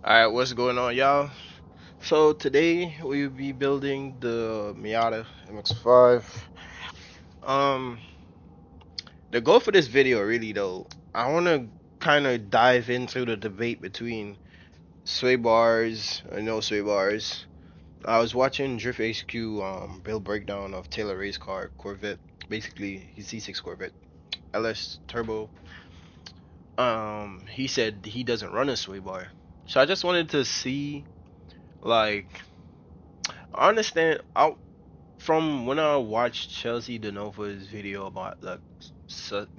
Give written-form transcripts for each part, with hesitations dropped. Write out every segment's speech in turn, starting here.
Alright, what's going on, y'all? So today we'll be building the Miata MX-5. Um, the goal for this video, really though, I want to kind of dive into the debate between sway bars and no sway bars. I was watching Drift HQ build breakdown of Taylor Ray's car Corvette, basically his C6 Corvette LS Turbo. He said he doesn't run a sway bar, so I just wanted to see like I understand. From when I watched Chelsea DeNova's video about like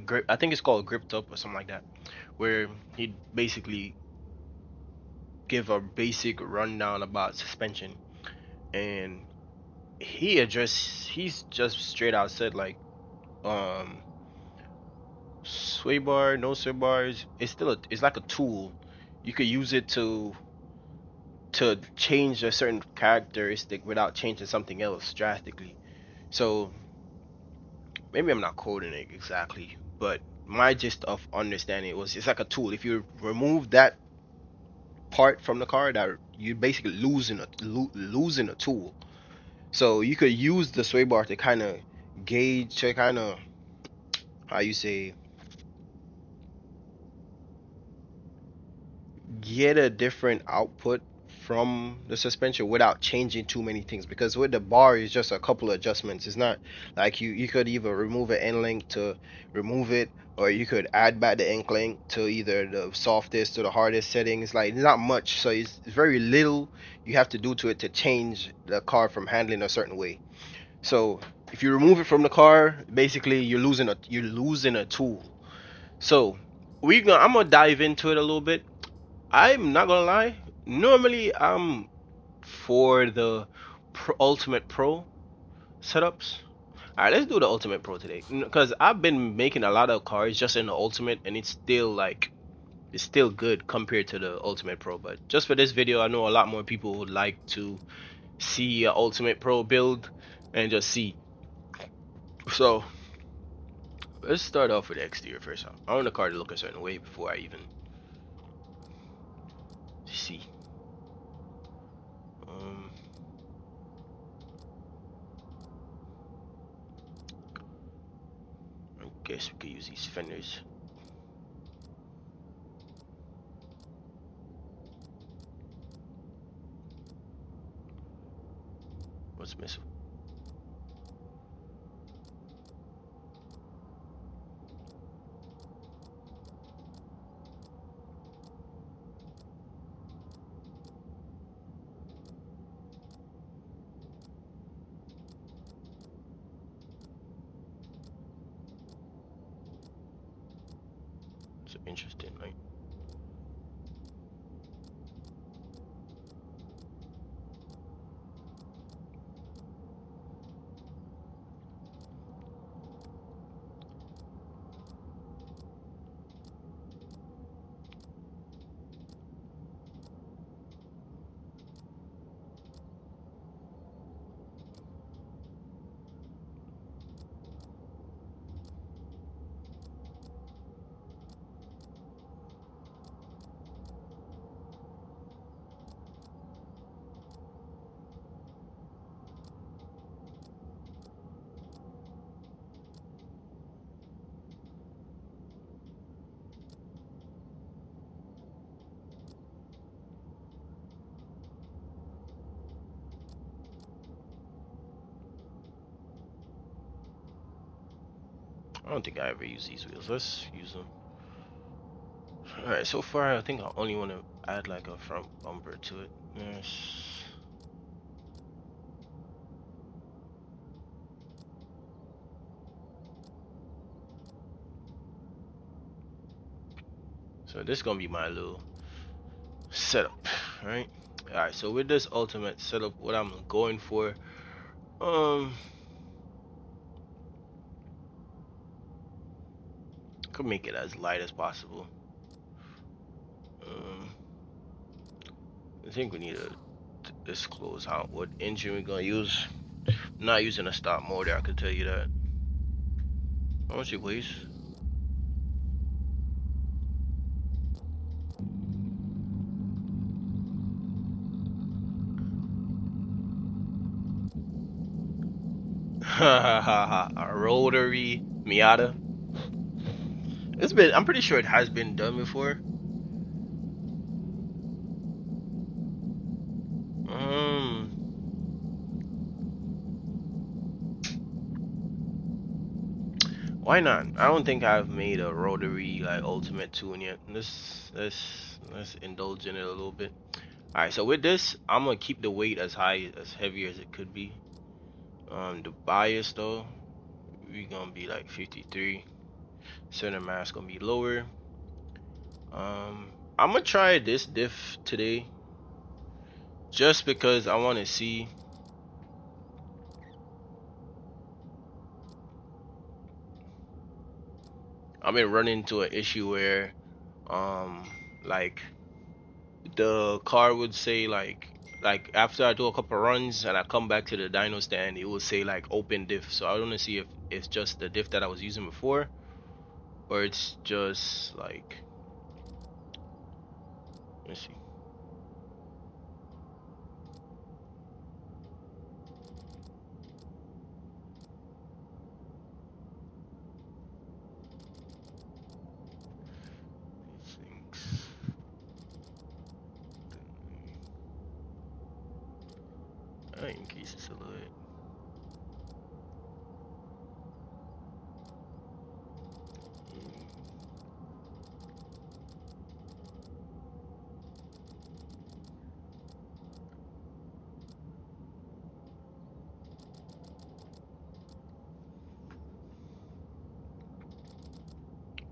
grip, I think it's called Gripped Up or something like that, where he basically give a basic rundown about suspension, and he's just straight out said like, um, sway bar, no sway bars, it's like a tool. You could use it to change a certain characteristic without changing something else drastically. So maybe I'm not quoting it exactly, but my gist of understanding it was it's like a tool. If you remove that part from the car, that you're basically losing a tool. So you could use the sway bar to kind of gauge, to kind of how you say get a different output from the suspension without changing too many things, because with the bar it's just a couple of adjustments. It's not like you could either remove an end link to remove it, or you could add back the end link to either the softest or the hardest settings. Like not much, so it's very little you have to do to it to change the car from handling a certain way. So if you remove it from the car, basically you're losing a tool. So I'm gonna dive into it a little bit. I'm not gonna lie. Normally, I'm for the Ultimate Pro setups. All right, let's do the Ultimate Pro today, because I've been making a lot of cars just in the Ultimate, and it's still good compared to the Ultimate Pro. But just for this video, I know a lot more people would like to see a Ultimate Pro build and just see. So let's start off with the exterior first. I want the car to look a certain way before I even see. Um, I guess we could use these fenders. What's missing? It's interesting, right? I don't think I ever use these wheels. Let's use them. Alright, so far I think I only want to add like a front bumper to it. Yes. So this is gonna be my little setup, right? Alright, so with this ultimate setup, what I'm going for, um, could make it as light as possible. Um, I think we need to disclose what engine we're gonna use. I'm not using a stock motor, I can tell you that. How much it weighs? A rotary Miata. It's been. I'm pretty sure it has been done before. Um, why not? I don't think I've made a rotary like ultimate tune yet. Let's indulge in it a little bit. All right. So with this, I'm gonna keep the weight as high as heavy as it could be. The bias though, we gonna be like 53. Center mass gonna be lower. I'm gonna try this diff today just because I want to see. I've been running into an issue where um like the car would say like after I do a couple runs and I come back to the dyno stand, it will say like open diff. So I want to see if it's just the diff that I was using before or it's just like, let's see. These things. I increase this a little bit.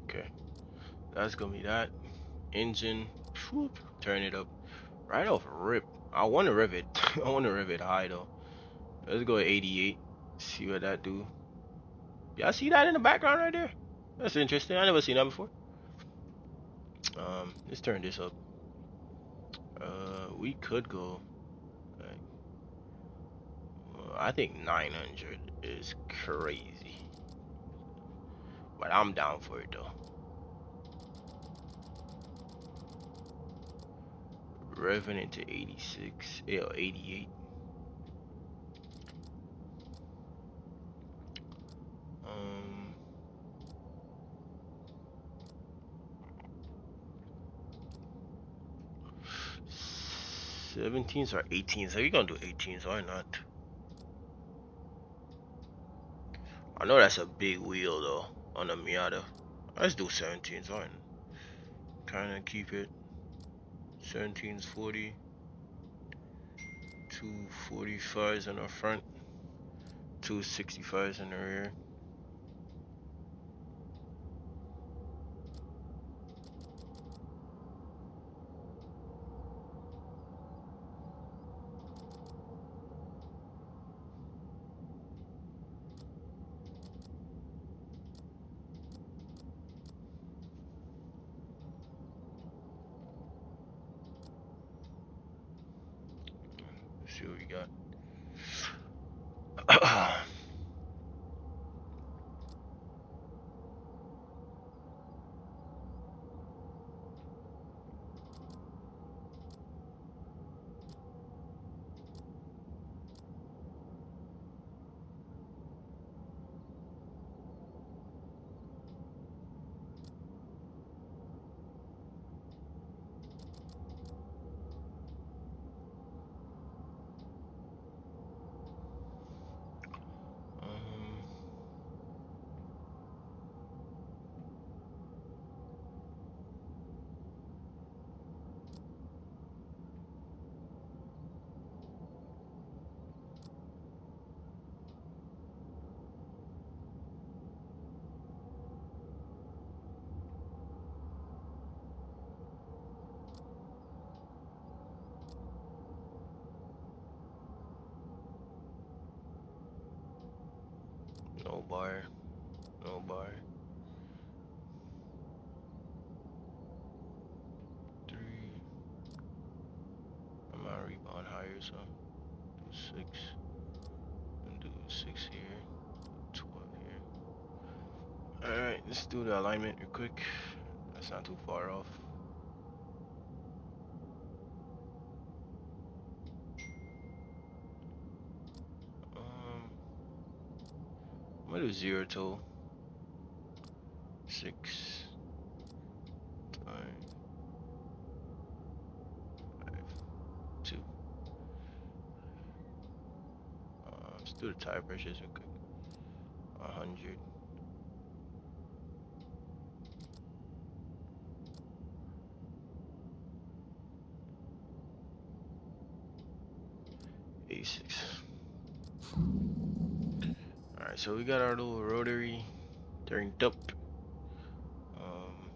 Okay, that's gonna be that. Engine, whoop, turn it up right off rip. I want to rev it. I want to rev it high though. Let's go 88. See what that do. Y'all see that in the background right there? That's interesting. I never seen that before. Let's turn this up. We could go. Like, I think 900 is crazy, but I'm down for it though. Revving into 86, 88. Um, 17s or 18s. So you're gonna do 18s? Why not? I know that's a big wheel though on a Miata. Let's do 17s. Why not? Kind of keep it. 17s 40. Two 45s in the front. Two 65s in the rear. Let's see what we got. um, 'No bar, no bar. 3. I'm gonna rebound higher, so do 6 and do 6 here, 12 here. All right, let's do the alignment real quick. That's not too far off. Um, What is 0 to 6 times 2? Let's do the tire pressures real quick. 100. A6. Alright, so we got our little rotary turned up. Um,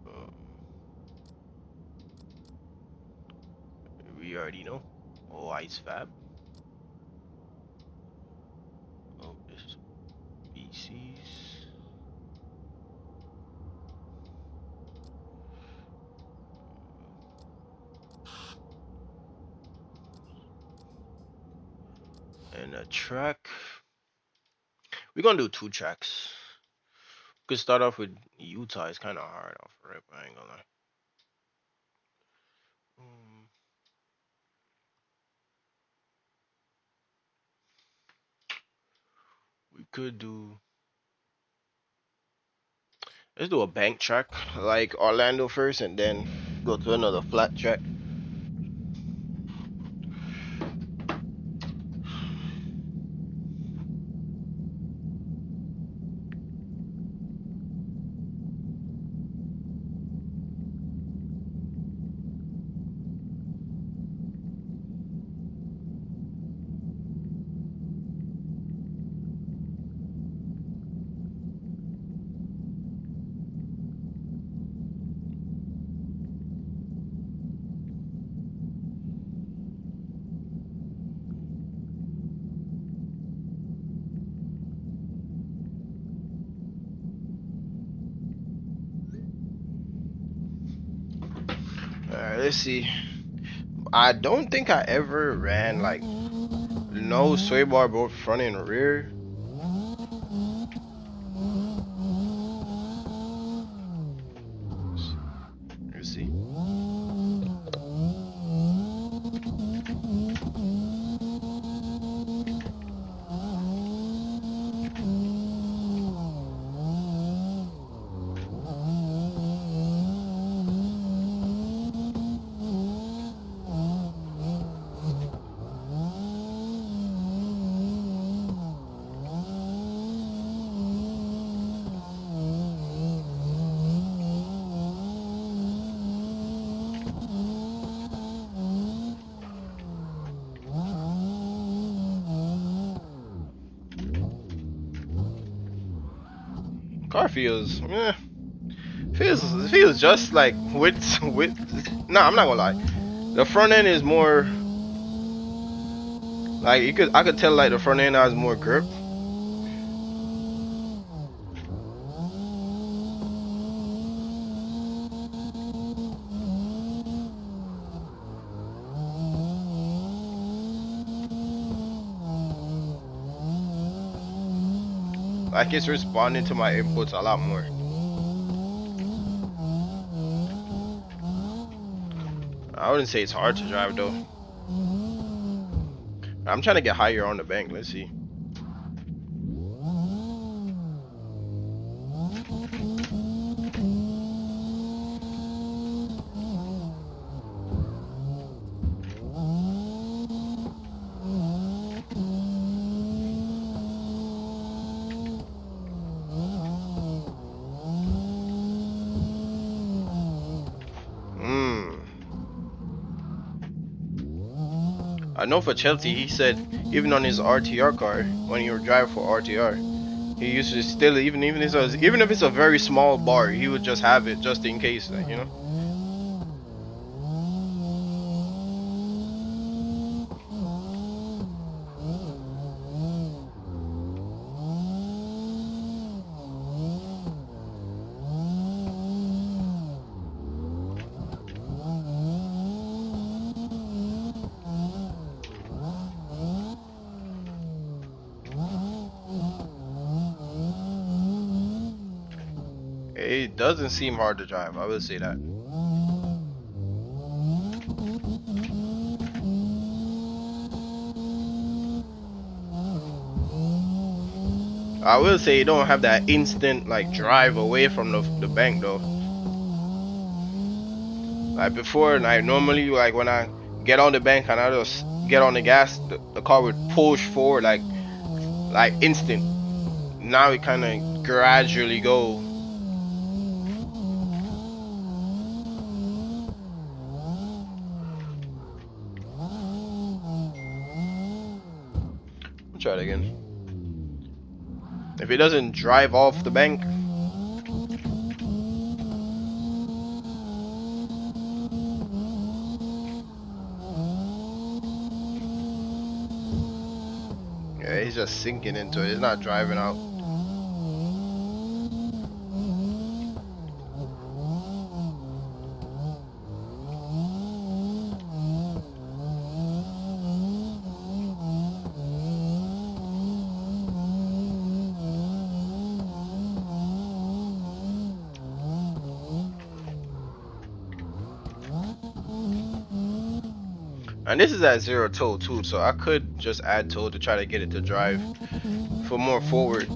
um, we already know. Oh, ice fab. Oh, this is BCs. And a track. We're gonna do 2 tracks. We could start off with Utah. It's kind of hard off rip. I ain't gonna lie. We could do. Let's do a bank track like Orlando first, and then go to another flat track. Alright, let's see. I don't think I ever ran like no sway bar both front and rear. Let's see. Car feels just like with. Nah, I'm not gonna lie. The front end is more like I could tell like the front end has more grip. Like it's responding to my inputs a lot more. I wouldn't say it's hard to drive though. I'm trying to get higher on the bank. Let's see. I know for Chelsea, he said even on his RTR car, when he would drive for RTR, he used to still even if it's a very small bar, he would just have it just in case, like, you know. It doesn't seem hard to drive. I will say that. I will say you don't have that instant like drive away from the bank though. Like before, like normally like when I get on the bank and I just get on the gas, the car would push forward like instant. Now it kind of gradually go. I'll try it again. If it doesn't drive off the bank, yeah, he's just sinking into it. It's not driving out. And this is at zero toe too, so I could just add toe to try to get it to drive for more forward.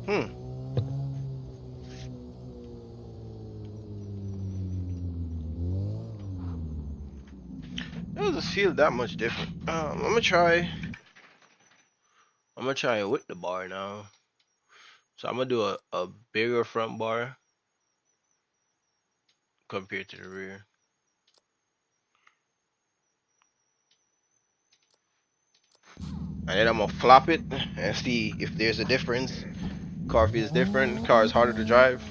Hmm. It doesn't feel that much different. I'm gonna try. I'm gonna try it with the bar now. So I'm gonna do a bigger front bar compared to the rear. And then I'm gonna flop it and see if there's a difference. Car feels different. Car is harder to drive.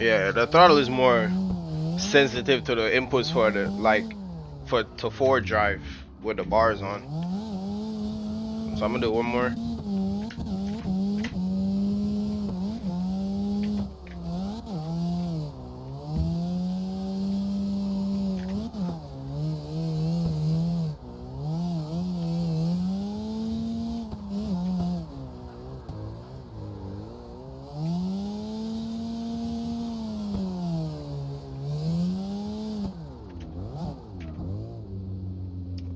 Yeah, the throttle is more sensitive to the inputs for the like for to forward drive with the bars on. So I'm gonna do one more.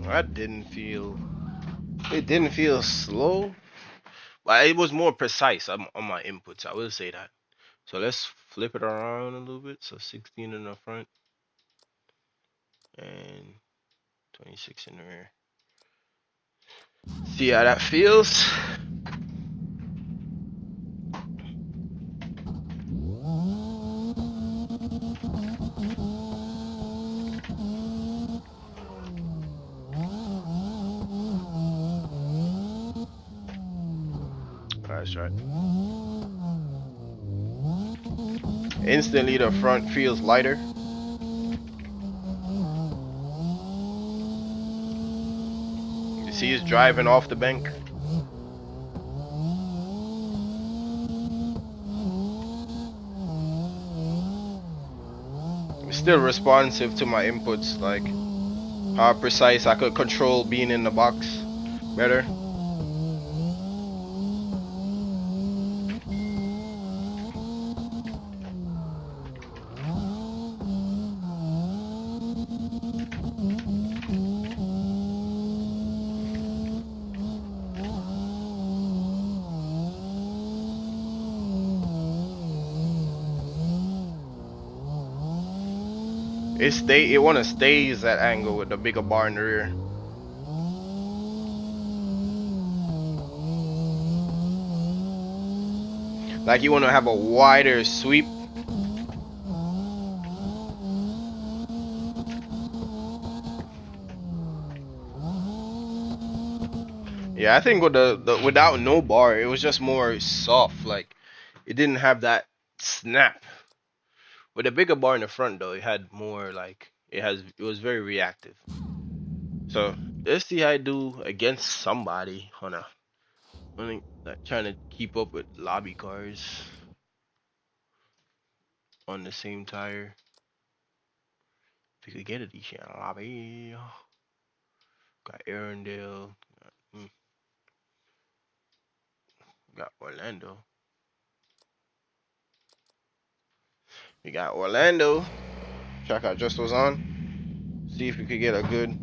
I didn't feel it didn't feel slow, but it was more precise on my inputs. I will say that. So let's flip it around a little bit. So 16 in the front and 26 in the rear. See how that feels? Alright, let's try it. Instantly the front feels lighter. You see it's driving off the bank. It's still responsive to my inputs, like how precise I could control being in the box better. It wanna stays that angle with the bigger bar in the rear. Like you wanna have a wider sweep. Yeah, I think with the without no bar, it was just more soft. Like it didn't have that snap. With a bigger bar in the front though, it had more like it was very reactive. So let's see how I do against somebody on a only like trying to keep up with lobby cars on the same tire. If we could get a decent lobby, got Arendelle, mm, got Orlando. We got Orlando. Track I just was on. See if we could get a good.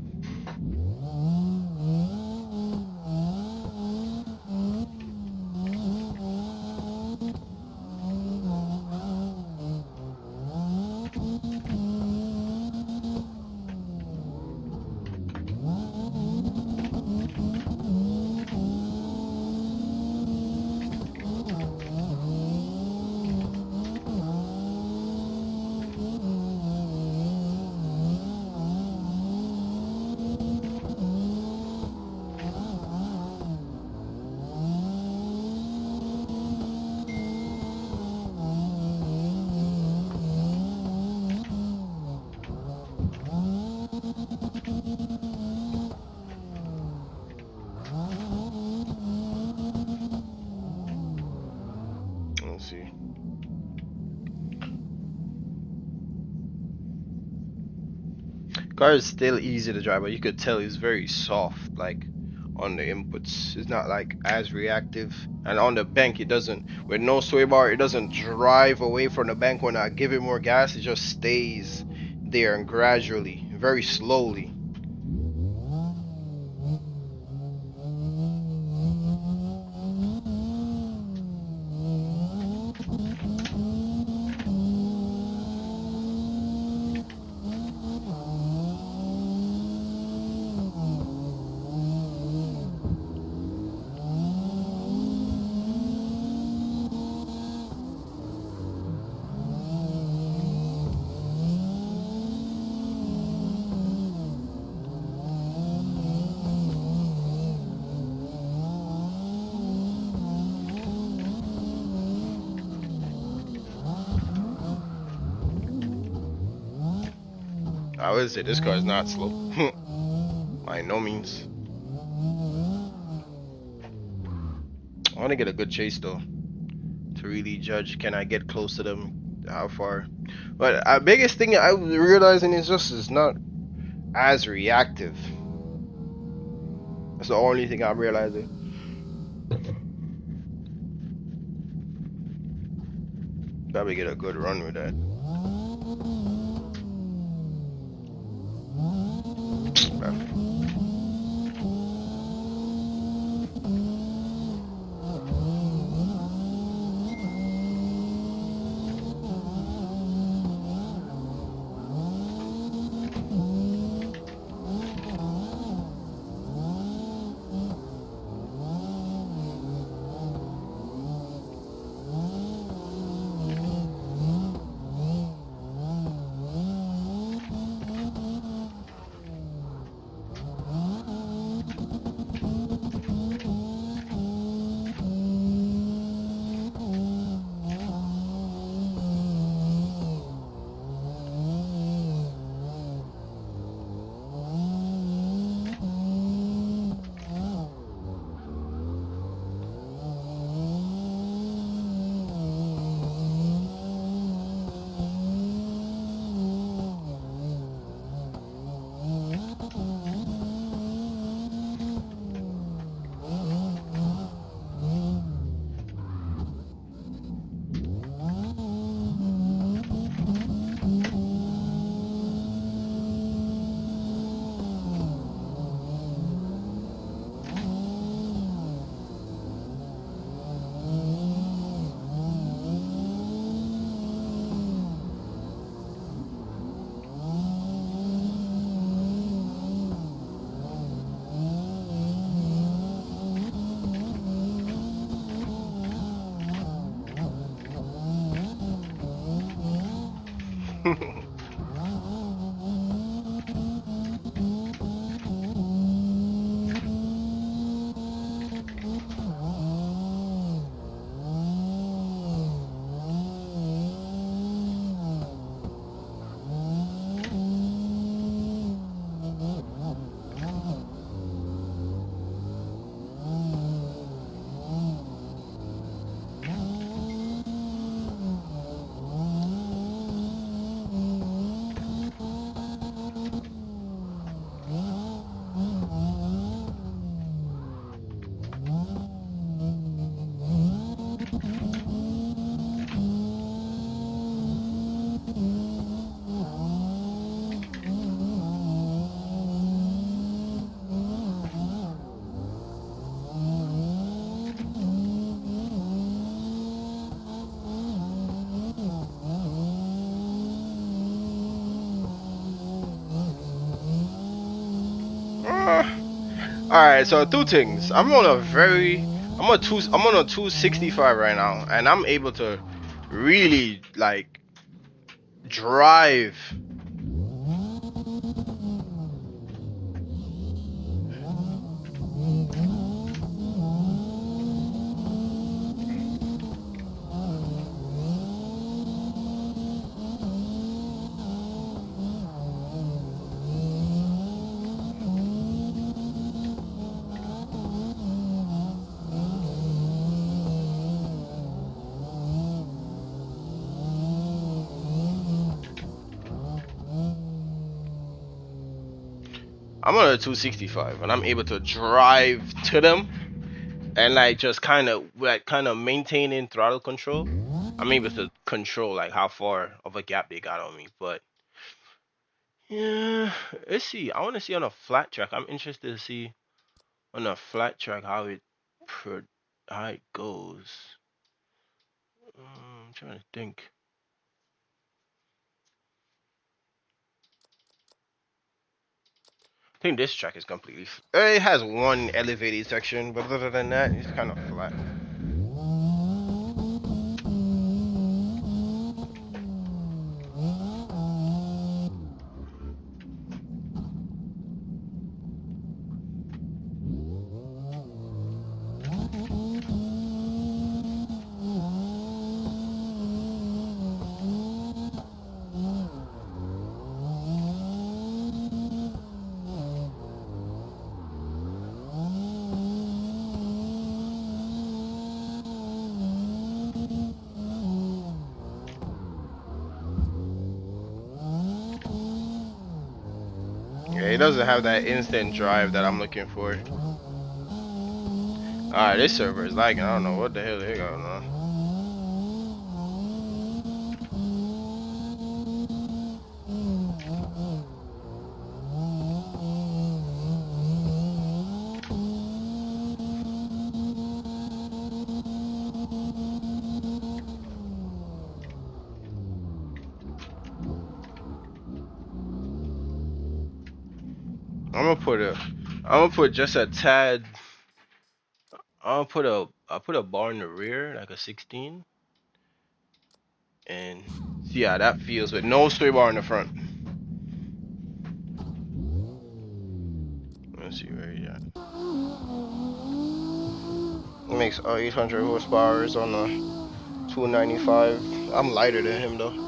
Let's see. Car is still easy to drive, but you could tell it's very soft. Like on the inputs, it's not like as reactive. And on the bank, it doesn't. With no sway bar, it doesn't drive away from the bank when I give it more gas. It just stays there and gradually, very slowly. I would say this car is not slow, by no means. I want to get a good chase though to really judge. Can I get close to them? How far? But biggest thing I was realizing is just it's not as reactive. That's the only thing I'm realizing. Probably get a good run with that. All right, so two things. I'm on a 265 right now, and I'm able to really like drive. I'm on a 265, and I'm able to drive to them and like just kind of maintaining throttle control. I'm able to control like how far of a gap they got on me, but yeah, let's see. I want to see on a flat track. I'm interested to see on a flat track pro- how it goes. I'm trying to think. I think this track is completely. It has one elevated section, but other than that, it's kind of flat. Yeah, it doesn't have that instant drive that I'm looking for. Alright, this server is lagging. I don't know what the hell they got on. I'm gonna put a, I'm gonna put just a tad. I'll put a bar in the rear, like a 16, and see how that feels with no sway bar in the front. Let's see where he at. It makes 800 horsepower on the 295. I'm lighter than him though.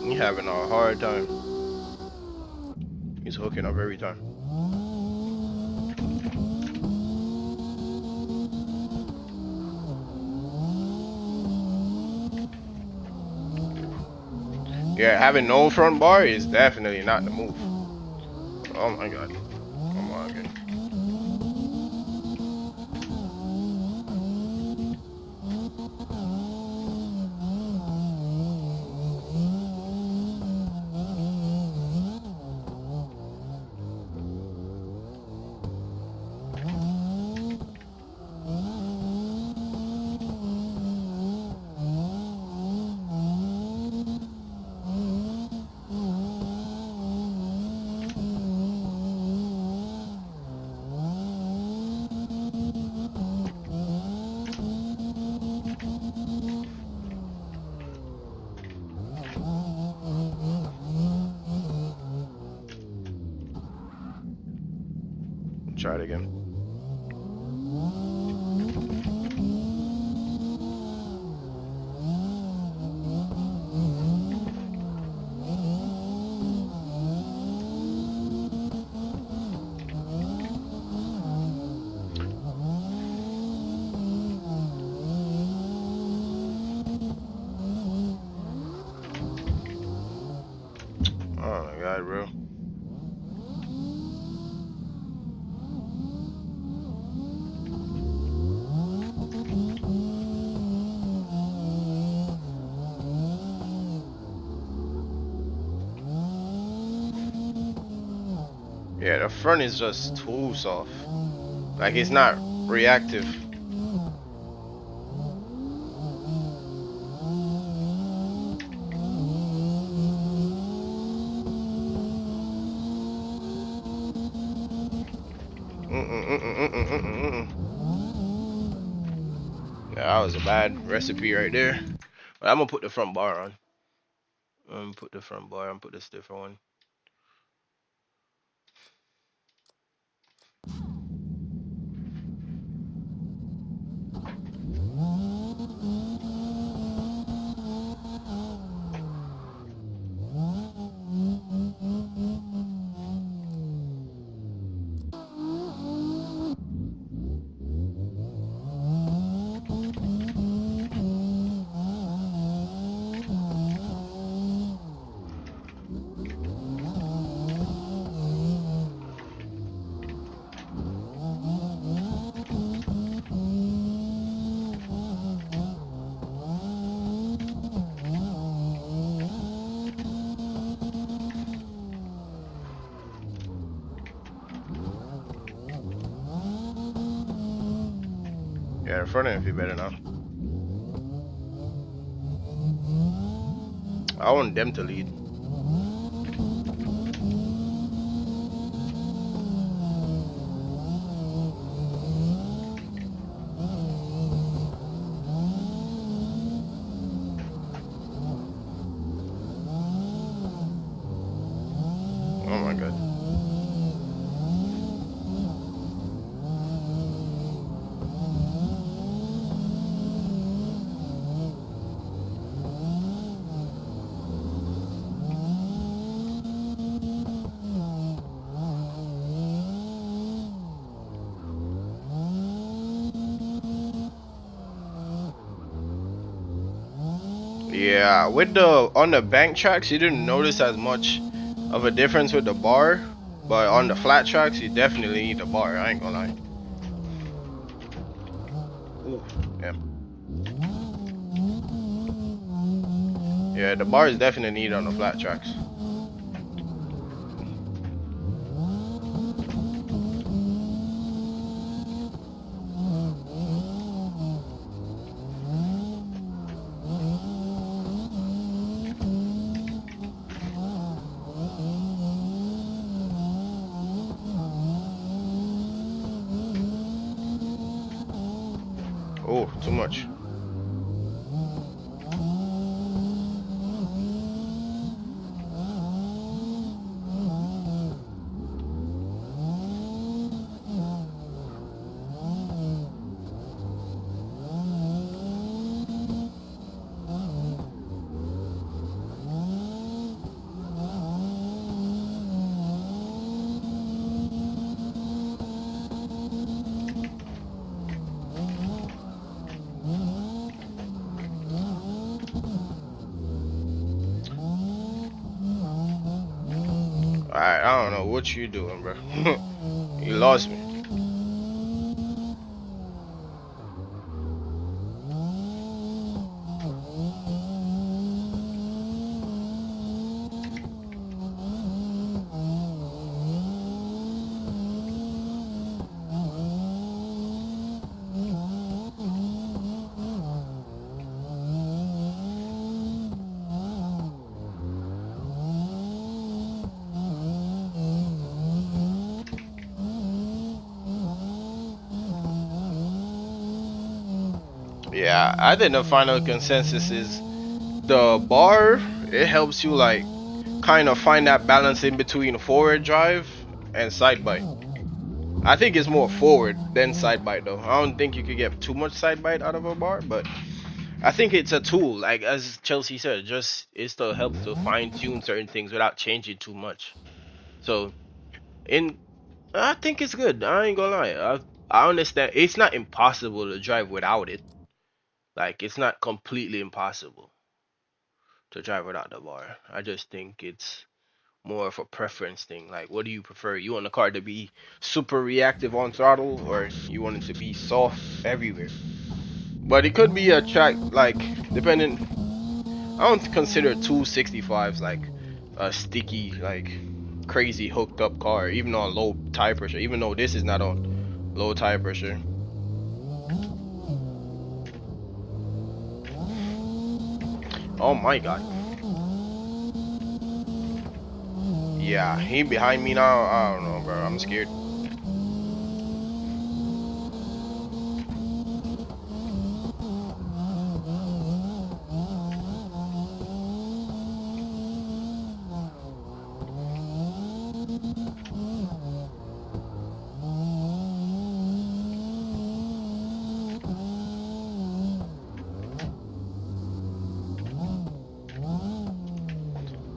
He's having a hard time. He's hooking up every time. Yeah, having no front bar is definitely not the move. Oh my god. Come on again. Try it again. Oh my god, bro. Yeah, the front is just too soft. Like it's not reactive. bad recipe right there. But I'm gonna put the front bar on. I'm gonna put the front bar. I'm gonna put this different one. Yeah, the front end feel better now. I want them to lead. Oh my god. Yeah, with the on the bank tracks, you didn't notice as much of a difference with the bar, but on the flat tracks, you definitely need the bar. I ain't gonna lie. Ooh, yeah, yeah, the bar is definitely needed on the flat tracks. Oh, too much. Alright, I don't know what you doing, bro. You lost me. Yeah, I think the final consensus is the bar. It helps you like kind of find that balance in between forward drive and side bite. I think it's more forward than side bite though. I don't think you could get too much side bite out of a bar, but I think it's a tool. Like as Chelsea said, just it still helps to fine tune certain things without changing too much. So in I think it's good. I ain't gonna lie. I understand it's not impossible to drive without it. Like it's not completely impossible to drive without the bar. I just think it's more of a preference thing. Like, what do you prefer? You want the car to be super reactive on throttle, or you want it to be soft everywhere? But it could be a track like depending. I don't consider 265s like a sticky like crazy hooked up car, even on low tire pressure. Even though this is not on low tire pressure. Oh my god. Yeah, he behind me now. I don't know, bro. I'm scared.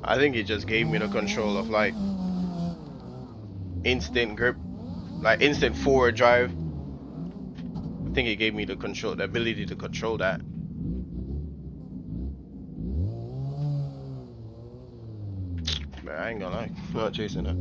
I think it just gave me the control of like instant grip, like instant forward drive. I think it gave me the ability to control that. Man, I ain't gonna lie, I'm not chasing that.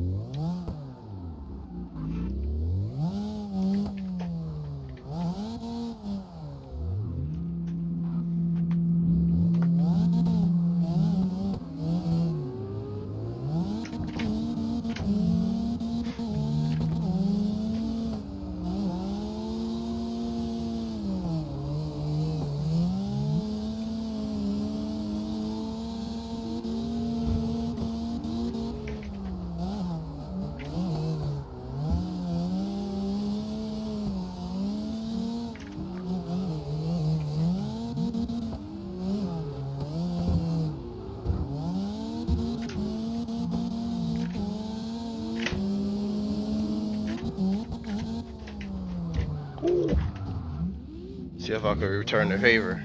Ooh. See if I could return the favor.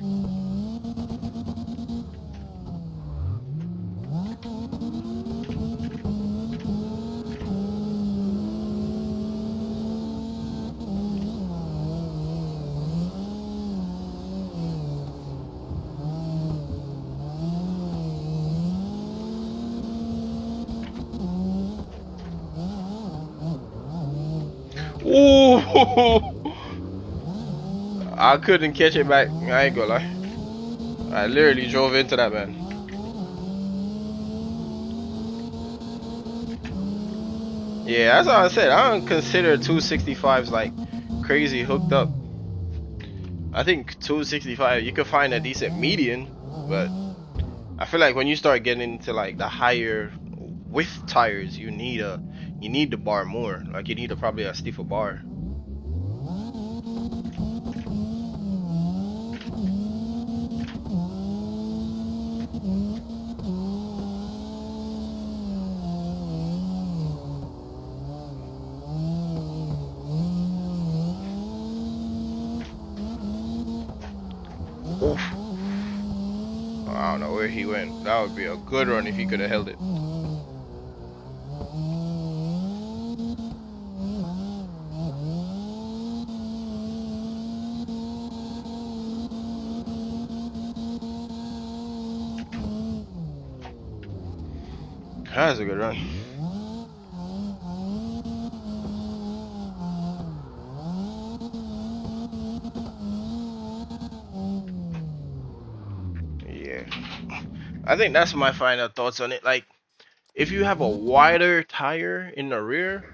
Ooh. I couldn't catch it back. I ain't gonna lie. I literally drove into that man. Yeah, that's what I said. I don't consider 265s like crazy hooked up. I think 265 you could find a decent median, but I feel like when you start getting into like the higher width tires, you need the bar more. Like you need probably a stiffer bar. Oof. I don't know where he went. That would be a good run if he could have held it. That's a good run. Yeah. I think that's my final thoughts on it. Like, if you have a wider tire in the rear,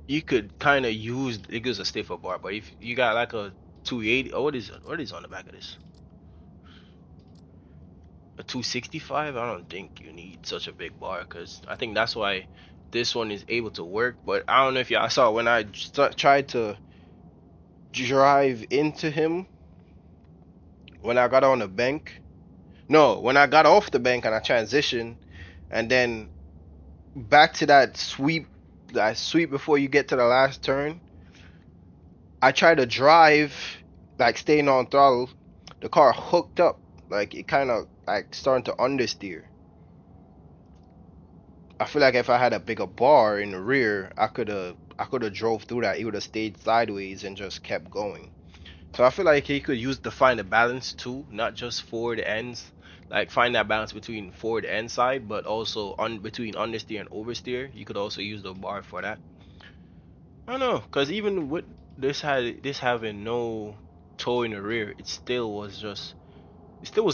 you could kind of use it gives a stiffer bar. But if you got like a 280, oh, what is on the back of this? A 265? I don't think you need such a big bar because I think that's why this one is able to work. But I don't know if y'all saw when I tried to drive into him when I got on the bank. No, when I got off the bank and I transitioned, and then back to that sweep before you get to the last turn. I tried to drive, like staying on throttle. The car hooked up, like it kind of like starting to understeer. I feel like if I had a bigger bar in the rear, I could have drove through that. It would have stayed sideways and just kept going. So I feel like he could use to find a balance too, not just forward ends. Like find that balance between forward and side, but also on between understeer and oversteer. You could also use the bar for that. I don't know, cause even with this having no toe in the rear, it still was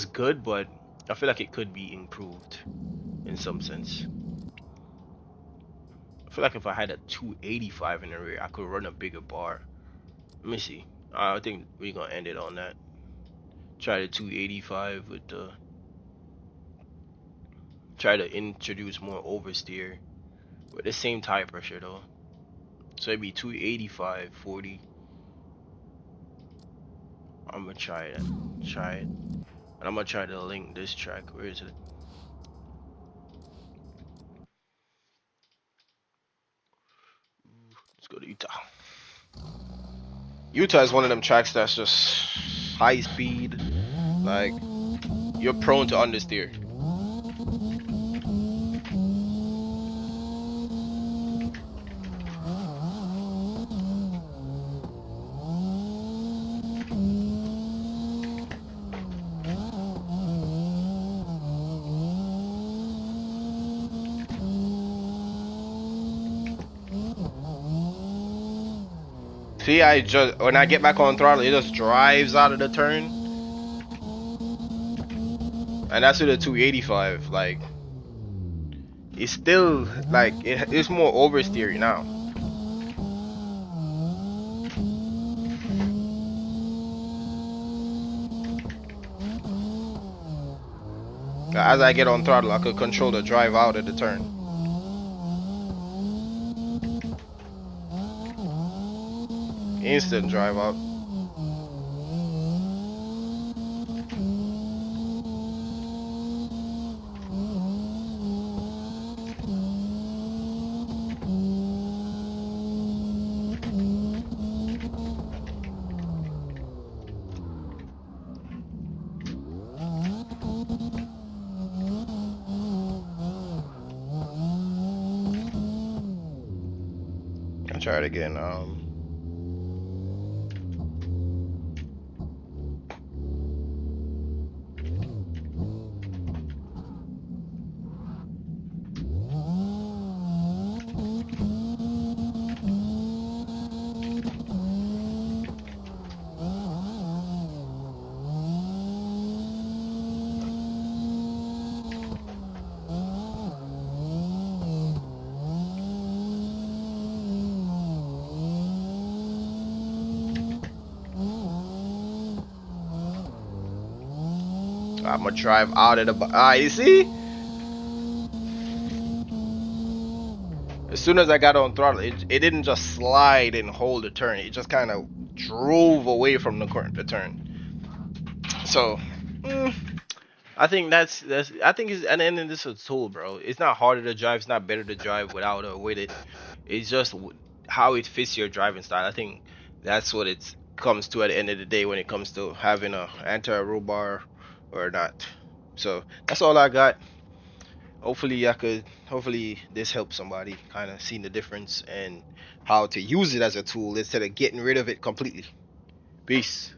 good, but I feel like it could be improved in some sense. I feel like if I had a 285 in the rear, I could run a bigger bar. Let me see. I think we're gonna end it on that. Try the 285 with the try to introduce more oversteer with the same tire pressure though. So it'd be 285, 40. I'm gonna try it. Try it. And I'm gonna try to link this track. Where is it? Let's go to Utah. Utah is one of them tracks that's just high speed. Like you're prone to understeer. See, I just when I get back on throttle, it just drives out of the turn, and that's with a 285. Like it's still like it's more oversteery now. As I get on throttle, I could control the drive out of the turn. Instant drive out. I'll try it again. I'm gonna drive out of the. You see? As soon as I got on throttle, it didn't just slide and hold the turn. It just kind of drove away from the turn. So, mm, I think that's. I think it's at the end of this a tool, bro. It's not harder to drive. It's not better to drive without or with it. It's just how it fits your driving style. I think that's what it comes to at the end of the day when it comes to having a anti-roll bar or not. So that's all I got. Hopefully this helps somebody kind of see the difference and how to use it as a tool instead of getting rid of it completely. Peace.